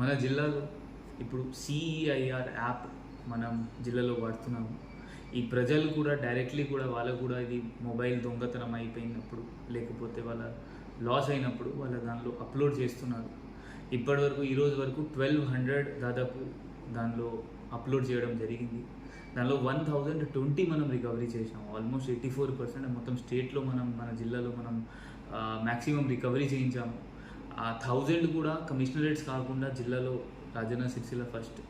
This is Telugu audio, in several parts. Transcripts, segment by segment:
మన జిల్లాలో ఇప్పుడు సిఈఐఆర్ యాప్ మనం జిల్లాలో వాడుతున్నాము. ఈ ప్రజలు కూడా డైరెక్ట్లీ కూడా వాళ్ళకు కూడా ఇది మొబైల్ దొంగతనం అయిపోయినప్పుడు లేకపోతే వాళ్ళ లాస్ అయినప్పుడు వాళ్ళ దానిలో అప్లోడ్ చేస్తున్నారు. ఇప్పటివరకు ఈరోజు వరకు 1200 దాదాపు దానిలో అప్లోడ్ చేయడం జరిగింది. దానిలో 1020 మనం రికవరీ చేసాము. ఆల్మోస్ట్ 84% మొత్తం స్టేట్లో మన జిల్లాలో మనం మ్యాక్సిమం రికవరీ చేయించాము. 1000 కూడా కమిషనరేట్స్ కాకుండా జిల్లాలో రాజన్న సిరిసిల్ల ఫస్ట్.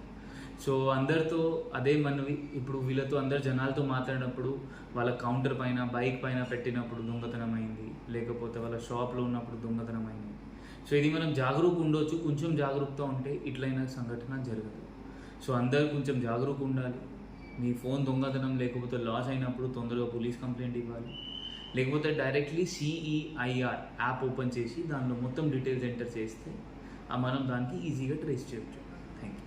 సో అందరితో అదే మనవి, ఇప్పుడు వీళ్ళతో అందరు జనాలతో మాట్లాడినప్పుడు వాళ్ళ కౌంటర్ పైన బైక్ పైన పెట్టినప్పుడు దొంగతనం అయింది, లేకపోతే వాళ్ళ షాప్లో ఉన్నప్పుడు దొంగతనం అయింది. సో ఇది మనం జాగరూకంగా ఉండొచ్చు, కొంచెం జాగరూకత ఉంటే ఇట్లైన సంఘటన జరగదు. సో అందరు కొంచెం జాగరూకంగా ఉండాలి. మీ ఫోన్ దొంగతనం లేకపోతే లాస్ అయినప్పుడు తొందరగా పోలీస్ కంప్లైంట్ ఇవ్వాలి, లేకపోతే డైరెక్ట్లీ సిఈఐఆర్ యాప్ ఓపెన్ చేసి దానిలో మొత్తం డీటెయిల్స్ ఎంటర్ చేస్తే మనం దానికి ఈజీగా ట్రేస్ చేయొచ్చు. Thank you.